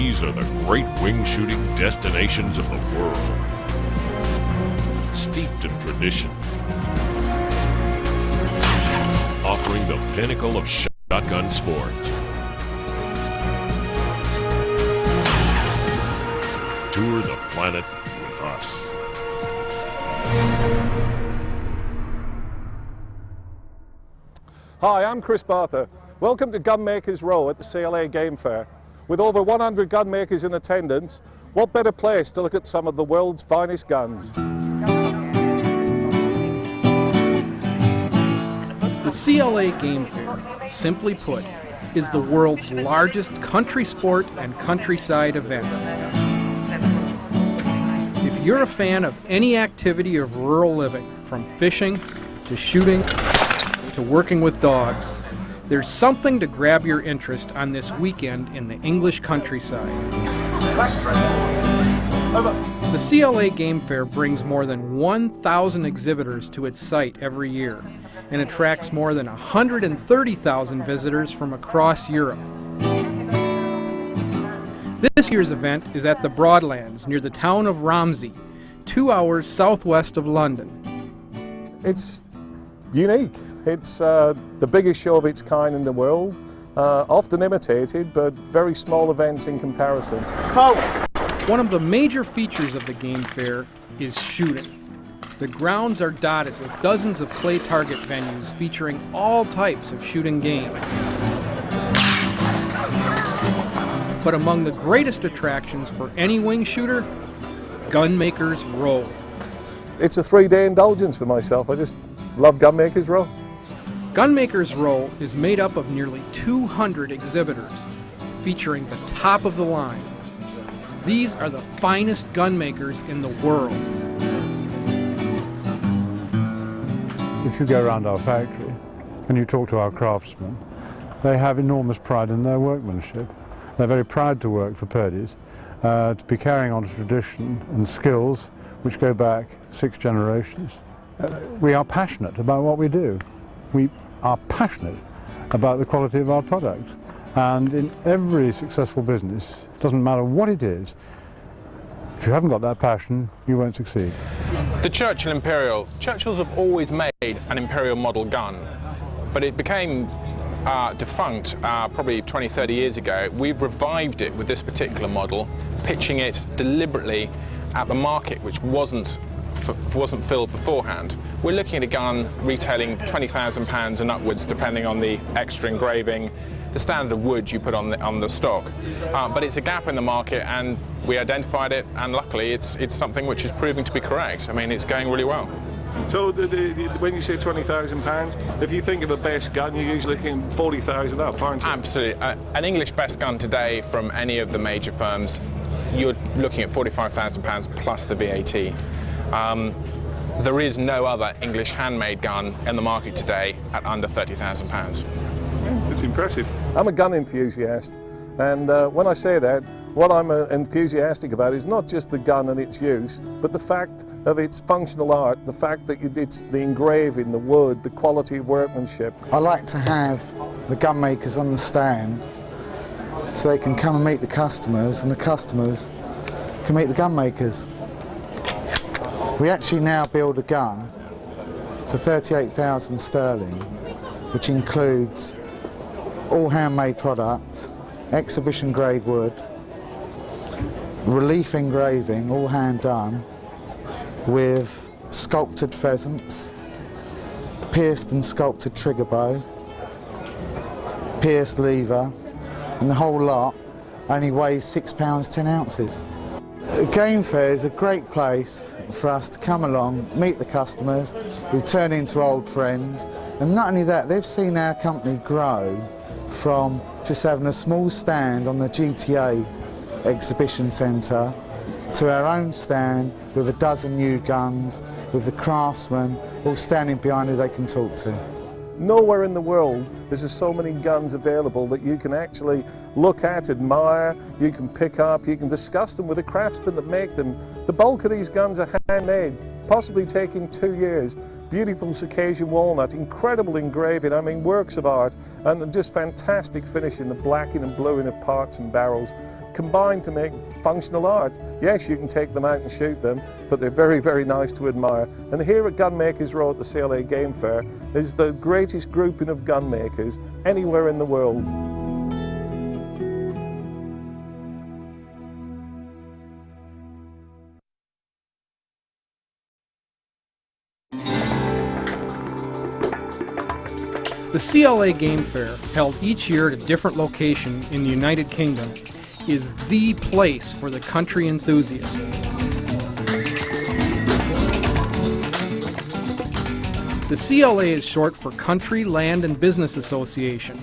These are the great wing shooting destinations of the world, steeped in tradition, offering the pinnacle of shotgun sport. Tour the planet with us. Hi, I'm Chris Barther. Welcome to Gunmakers Row at the CLA Gamefair. With over 100 gunmakers in attendance, what better place to look at some of the world's finest guns? The CLA Gamefair, simply put, is the world's largest country sport and countryside event. If you're a fan of any activity of rural living, from fishing to shooting to working with dogs, there's something to grab your interest on this weekend in the English countryside. The CLA Gamefair brings more than 1,000 exhibitors to its site every year and attracts more than 130,000 visitors from across Europe. This year's event is at the Broadlands near the town of Romsey, 2 hours southwest of London. It's unique. It's the biggest show of its kind in the world, often imitated, but very small events in comparison. One of the major features of the Game Fair is shooting. The grounds are dotted with dozens of clay target venues featuring all types of shooting games. But among the greatest attractions for any wing shooter, Gunmakers Row. It's a 3-day indulgence for myself. I just love Gunmakers Row. Gunmakers Row is made up of nearly 200 exhibitors, featuring the top of the line. These are the finest gunmakers in the world. If you go around our factory and you talk to our craftsmen, they have enormous pride in their workmanship. They're very proud to work for Purdy's, to be carrying on a tradition and skills which go back 6 generations. We are passionate about what we do. We are passionate about the quality of our products. And in every successful business, doesn't matter what it is, if you haven't got that passion, you won't succeed. The Churchill Imperial. Churchills have always made an Imperial model gun, but it became defunct probably 20, 30 years ago. We've revived it with this particular model, pitching it deliberately at the market, which wasn't filled beforehand. We're looking at a gun retailing £20,000 and upwards, depending on the extra engraving, the standard of wood you put on the stock. But it's a gap in the market, and we identified it, and luckily it's something which is proving to be correct. I mean, it's going really well. So when you say £20,000, if you think of a best gun, you're usually thinking 40,000 up, aren't you? Absolutely. An English best gun today from any of the major firms, you're looking at £45,000 plus the VAT. There is no other English handmade gun in the market today at under £30,000. It's impressive. I'm a gun enthusiast, and when I say that, what I'm enthusiastic about is not just the gun and its use, but the fact of its functional art, the fact that it's the engraving, the wood, the quality of workmanship. I like to have the gun makers on the stand so they can come and meet the customers, and the customers can meet the gun makers. We actually now build a gun for 38,000 sterling, which includes all handmade product, exhibition grade wood, relief engraving, all hand done, with sculpted pheasants, pierced and sculpted trigger bow, pierced lever, and the whole lot only weighs £6 10 ounces. The Game Fair is a great place for us to come along, meet the customers who turn into old friends, and not only that, they've seen our company grow from just having a small stand on the GTA exhibition centre to our own stand with a dozen new guns, with the craftsmen all standing behind who they can talk to. Nowhere in the world is there so many guns available that you can actually look at, admire, you can pick up, you can discuss them with the craftsmen that make them. The bulk of these guns are handmade, possibly taking 2 years. Beautiful Circassian walnut, incredible engraving, I mean works of art, and just fantastic finishing, the blacking and bluing of parts and barrels. combine to make functional art. Yes, you can take them out and shoot them, but they're very, very nice to admire. And here at Gunmakers Row at the CLA Gamefair is the greatest grouping of gun makers anywhere in the world. The CLA Gamefair, held each year at a different location in the United Kingdom, is the place for the country enthusiast. The CLA is short for Country, Land and Business Association,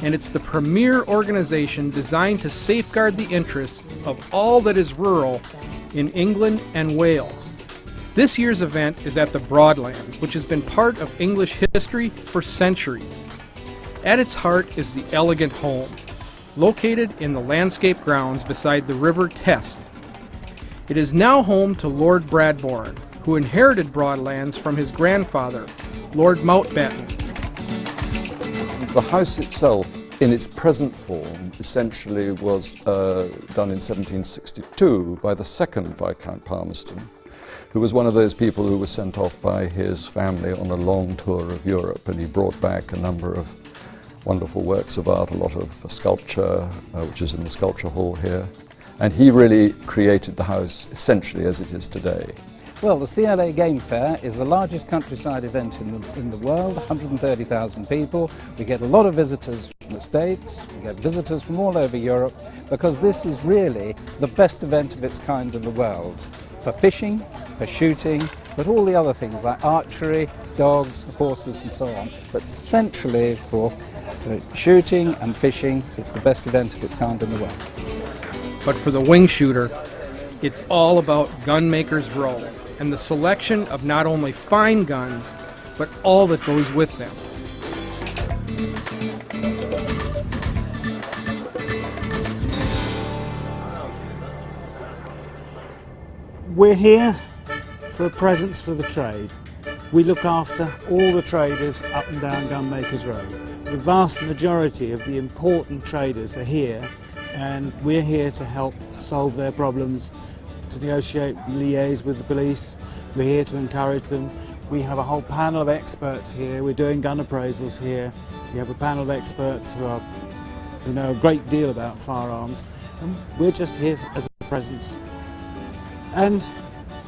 and it's the premier organization designed to safeguard the interests of all that is rural in England and Wales. This year's event is at the Broadlands, which has been part of English history for centuries. At its heart is the elegant home, located in the landscape grounds beside the River Test. It is now home to Lord Bradbourne, who inherited Broadlands from his grandfather, Lord Mountbatten. The house itself, in its present form, essentially was done in 1762 by the second Viscount Palmerston, who was one of those people who was sent off by his family on a long tour of Europe, and he brought back a number of wonderful works of art, a lot of sculpture, which is in the sculpture hall here. And he really created the house essentially as it is today. Well, the CLA Gamefair is the largest countryside event in the world, 130,000 people. We get a lot of visitors from the States, we get visitors from all over Europe, because this is really the best event of its kind in the world. For fishing, for shooting, but all the other things like archery, dogs, horses and so on. But centrally for shooting and fishing, it's the best event of its kind in the world. But for the wing shooter, it's all about Gunmakers Row and the selection of not only fine guns, but all that goes with them. We're here for presents for the trade. We look after all the traders up and down Gunmakers Row. The vast majority of the important traders are here, and we're here to help solve their problems, to negotiate, liaise with the police. We're here to encourage them. We have a whole panel of experts here. We're doing gun appraisals here. We have a panel of experts who know a great deal about firearms, and we're just here as a presence. And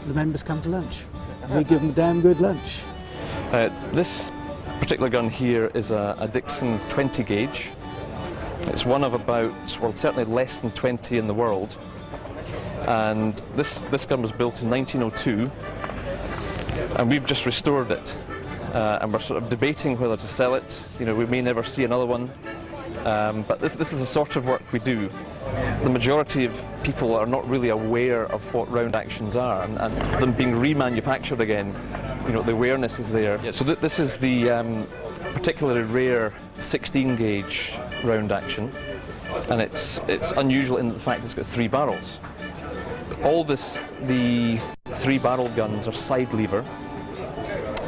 the members come to lunch. We give them a damn good lunch. This particular gun here is a Dixon 20 gauge. It's one of about, well, certainly less than 20 in the world. And this gun was built in 1902, and we've just restored it. And we're sort of debating whether to sell it. You know, we may never see another one. But this is the sort of work we do. The majority of people are not really aware of what round actions are, and them being remanufactured again, you know, the awareness is there. Yeah, so this is the particularly rare 16 gauge round action, and it's unusual in the fact it's got 3 barrels. The 3 barrel guns are side lever,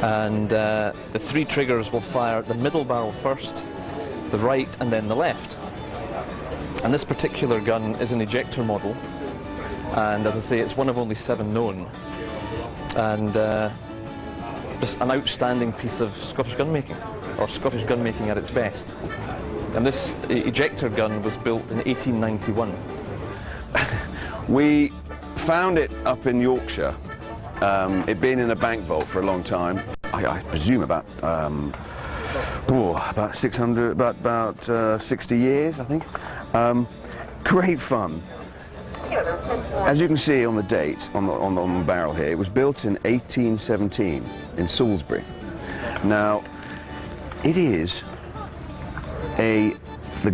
and the 3 triggers will fire the middle barrel first, the right and then the left. And this particular gun is an ejector model, and as I say, it's one of only 7 known, and just an outstanding piece of Scottish gunmaking, or Scottish gunmaking at its best. And this ejector gun was built in 1891. We found it up in Yorkshire. It'd been in a bank vault for a long time. I presume about 600, about 60 years, I think. Great fun. As you can see on the date on the barrel here, it was built in 1817 in Salisbury. Now, it is the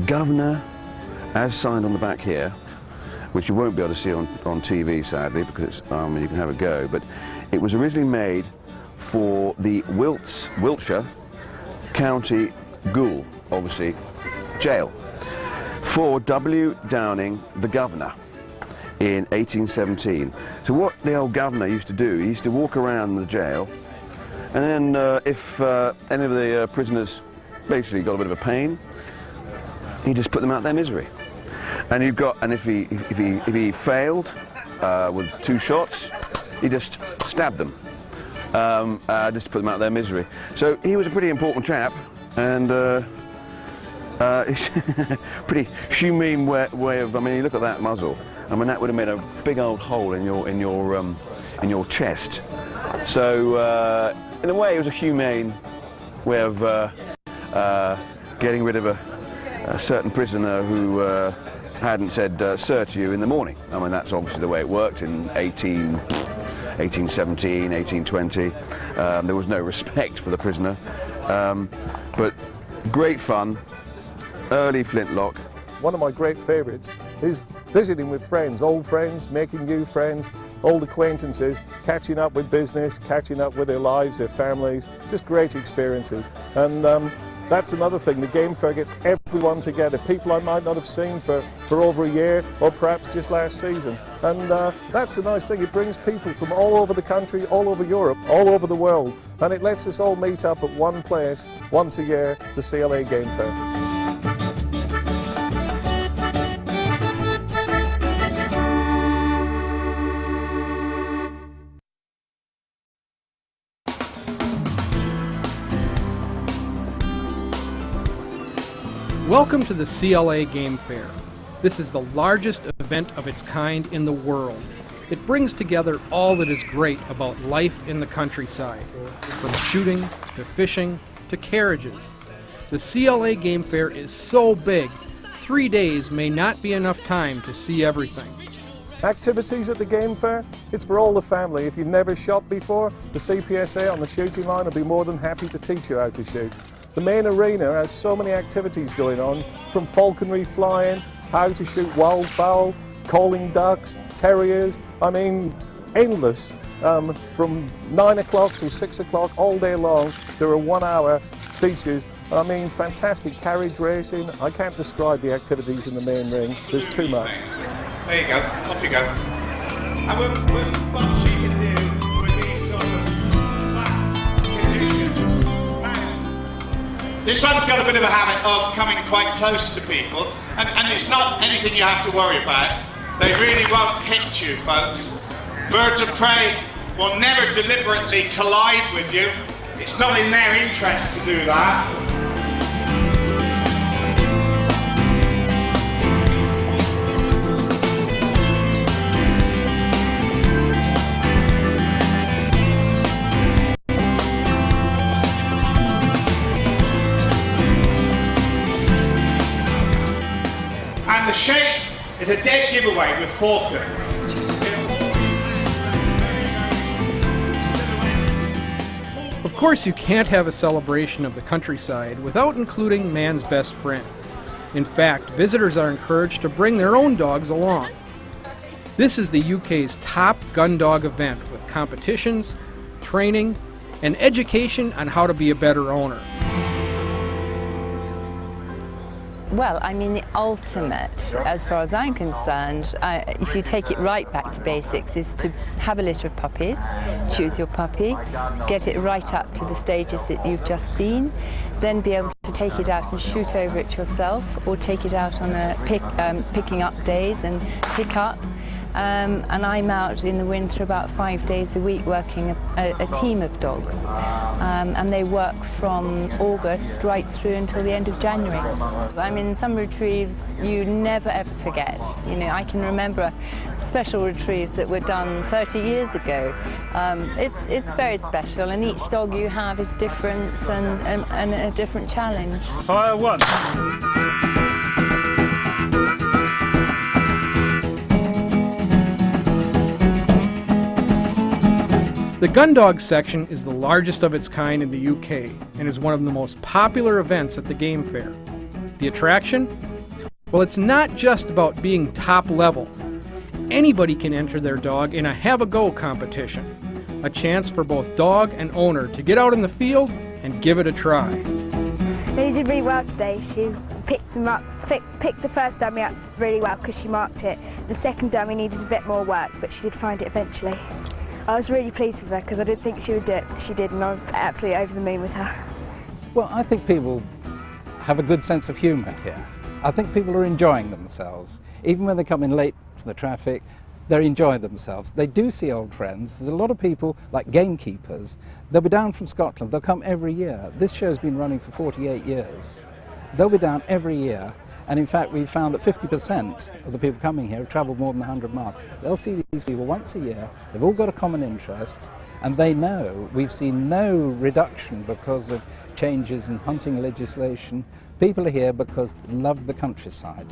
governor, as signed on the back here, which you won't be able to see on TV sadly, because you can have a go, but it was originally made for the Wiltshire County Gaol, obviously, jail, for W. Downing, the governor, in 1817. So what the old governor used to do, he used to walk around the jail, and then if any of the prisoners basically got a bit of a pain, he just put them out their misery. And if he failed with 2 shots, he just stabbed them, just to put them out of their misery. So he was a pretty important chap, and pretty humane way of. I mean, you look at that muzzle. I mean, that would have made a big old hole in your chest. So in a way, it was a humane way of getting rid of a certain prisoner who hadn't said sir to you in the morning. I mean, that's obviously the way it worked in 1817, 1820. There was no respect for the prisoner, but great fun, early flintlock. One of my great favourites is visiting with friends, old friends, making new friends, old acquaintances, catching up with business, catching up with their lives, their families, just great experiences. And that's another thing, the Gamefair gets everyone together, people I might not have seen for over a year or perhaps just last season. And that's the nice thing, it brings people from all over the country, all over Europe, all over the world, and it lets us all meet up at one place once a year, the CLA Gamefair. Welcome to the CLA Gamefair. This is the largest event of its kind in the world. It brings together all that is great about life in the countryside, from shooting to fishing to carriages. The CLA Gamefair is so big, 3 days may not be enough time to see everything. Activities at the Gamefair, it's for all the family. If you've never shot before, the CPSA on the shooting line will be more than happy to teach you how to shoot. The main arena has so many activities going on, from falconry flying, how to shoot wildfowl, calling ducks, terriers, I mean, endless. From 9 o'clock till 6 o'clock all day long, there are 1 hour features. I mean, fantastic carriage racing. I can't describe the activities in the main ring, there's too much. There you go, off you go. And what she can do with these sort of flat conditions. This one's got a bit of a habit of coming quite close to people, and it's not anything you have to worry about. They really won't hit you, folks. Birds of prey will never deliberately collide with you. It's not in their interest to do that. And the shape is a dead giveaway with falcons. Of course, you can't have a celebration of the countryside without including man's best friend. In fact, visitors are encouraged to bring their own dogs along. This is the UK's top gun dog event with competitions, training, and education on how to be a better owner. Well, I mean, the ultimate, as far as I'm concerned, if you take it right back to basics, is to have a litter of puppies, choose your puppy, get it right up to the stages that you've just seen, then be able to take it out and shoot over it yourself, or take it out on a picking up days and pick up. And I'm out in the winter about 5 days a week working a team of dogs, and they work from August right through until the end of January. I mean, some retrieves you never ever forget. You know, I can remember special retrieves that were done 30 years ago. It's very special, and each dog you have is different and a different challenge. Fire one. The Gun Dog section is the largest of its kind in the UK and is one of the most popular events at the Gamefair. The attraction? Well, it's not just about being top level. Anybody can enter their dog in a have-a-go competition, a chance for both dog and owner to get out in the field and give it a try. Lily did really well today. She picked them up, picked the first dummy up really well because she marked it. The second dummy needed a bit more work, but she did find it eventually. I was really pleased with her because I didn't think she would do it, but she did, and I'm absolutely over the moon with her. Well, I think people have a good sense of humour here. I think people are enjoying themselves. Even when they come in late from the traffic, they're enjoying themselves. They do see old friends. There's a lot of people, like gamekeepers, they'll be down from Scotland. They'll come every year. This show's been running for 48 years. They'll be down every year. And in fact, we've found that 50% of the people coming here have travelled more than 100 miles. They'll see these people once a year. They've all got a common interest. And they know we've seen no reduction because of changes in hunting legislation. People are here because they love the countryside.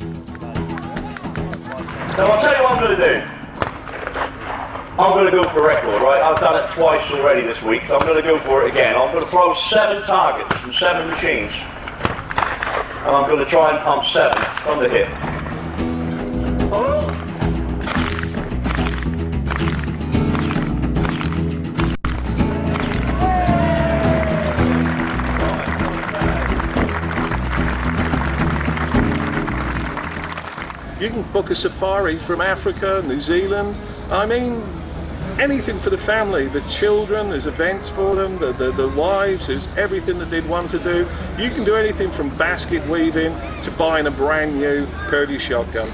Now I'll tell you what I'm going to do. I'm going to go for the record, right? I've done it twice already this week, so I'm going to go for it again. I'm going to throw 7 targets from 7 machines. And I'm going to try and pump 7 from the hip. You can book a safari from Africa, New Zealand. I mean, anything for the family. The children, there's events for them, the wives, there's everything that they'd want to do. You can do anything from basket weaving to buying a brand new Purdy shotgun.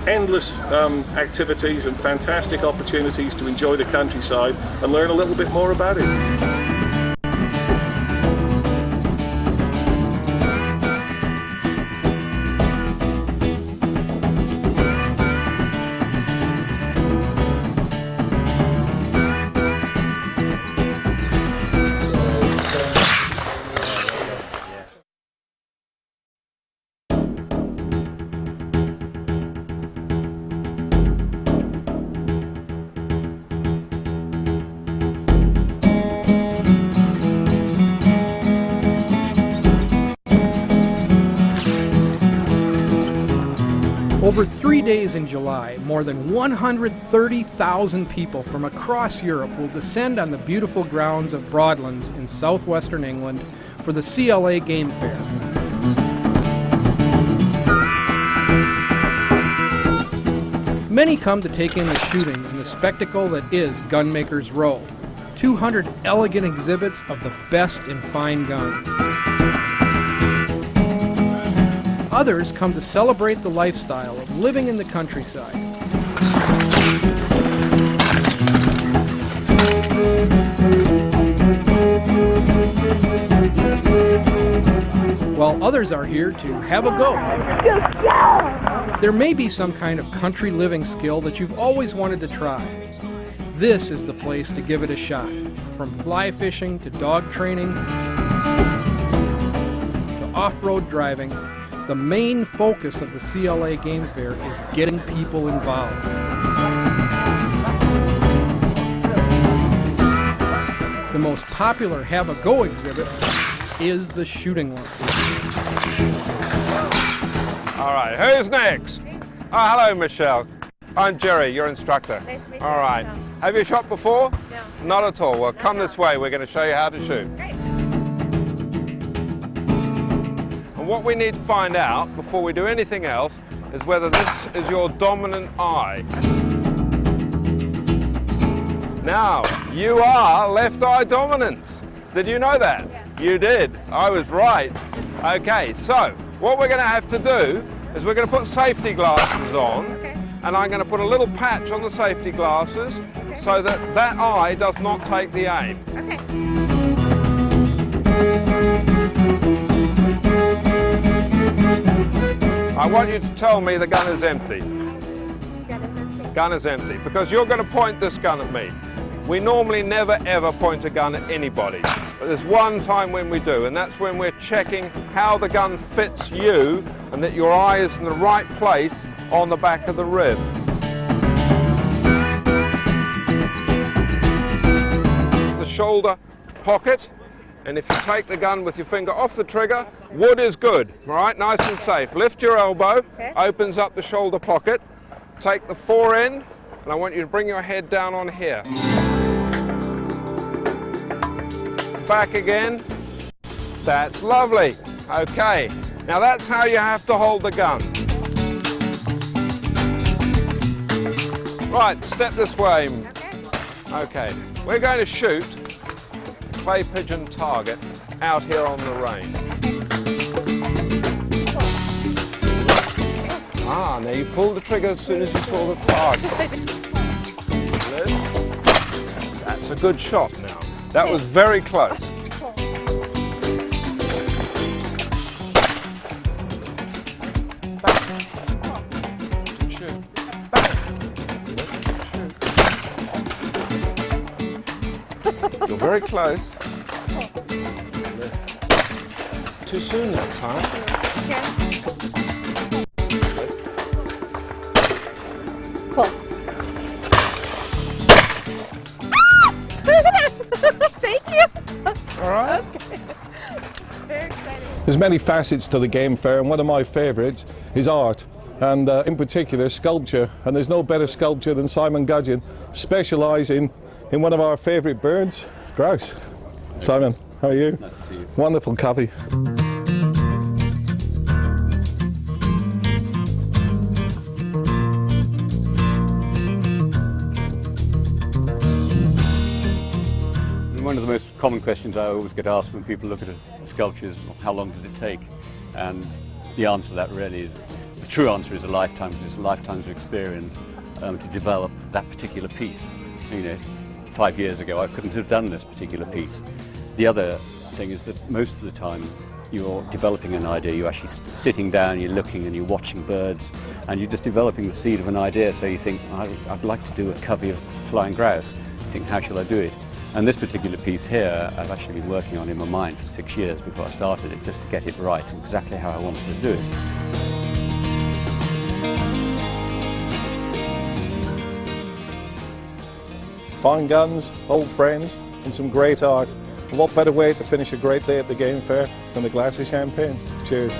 Endless activities and fantastic opportunities to enjoy the countryside and learn a little bit more about it. Over 3 days in July, more than 130,000 people from across Europe will descend on the beautiful grounds of Broadlands in southwestern England for the CLA Gamefair. Many come to take in the shooting and the spectacle that is Gunmaker's Row. 200 elegant exhibits of the best in fine guns. Others come to celebrate the lifestyle of living in the countryside. While others are here to have a go. There may be some kind of country living skill that you've always wanted to try. This is the place to give it a shot. From fly fishing to dog training to off-road driving, the main focus of the CLA Gamefair is getting people involved. The most popular have-a-go exhibit is the shooting one. All right, who's next? Oh, hello, Michelle. I'm Jerry, your instructor. Nice to meet you. All right. Have you shot before? No. Not at all. Well, come this way. We're going to show you how to shoot. Great. And what we need to find out before we do anything else is whether this is your dominant eye. Now, you are left eye dominant. Did you know that? Yeah. You did. I was right. Okay, so what we're going to have to do is we're going to put safety glasses on, and I'm going to put a little patch on the safety glasses so that that eye does not take the aim. Okay. I want you to tell me the gun is empty. Gun is empty, because you're going to point this gun at me. We normally never ever point a gun at anybody, but there's one time when we do, and that's when we're checking how the gun fits you and that your eye is in the right place on the back of the rib. The shoulder pocket, and if you take the gun with your finger off the trigger, wood is good, all right, nice and safe. Lift your elbow, opens up the shoulder pocket, take the fore end, and I want you to bring your head down on here. Back again. That's lovely. Okay, now that's how you have to hold the gun. Right, step this way. Okay, we're going to shoot clay pigeon target out here on the range. Ah, now you pull the trigger as soon as you pull the plug. That's a good shot now. That was very close. You're very close. Too soon that time. Pull. Thank you. All right. That was great. Very exciting. There's many facets to the Gamefair, and one of my favourites is art, and in particular sculpture. And there's no better sculpture than Simon Gudgeon, specialising in one of our favourite birds, grouse. Simon, how are you? Nice to see you. Wonderful coffee. One of the most common questions I always get asked when people look at sculptures is, how long does it take? And the answer to that really is, the true answer is a lifetime, because it's a lifetime's experience to develop that particular piece. You know, 5 years ago I couldn't have done this particular piece. The other thing is that most of the time you're developing an idea, you're actually sitting down, you're looking and you're watching birds, and you're just developing the seed of an idea. So you think, I'd like to do a covey of flying grouse. You think, how shall I do it? And this particular piece here, I've actually been working on in my mind for 6 years before I started it, just to get it right, exactly how I wanted to do it. Fine guns, old friends, and some great art. And what better way to finish a great day at the Gamefair than a glass of champagne? Cheers.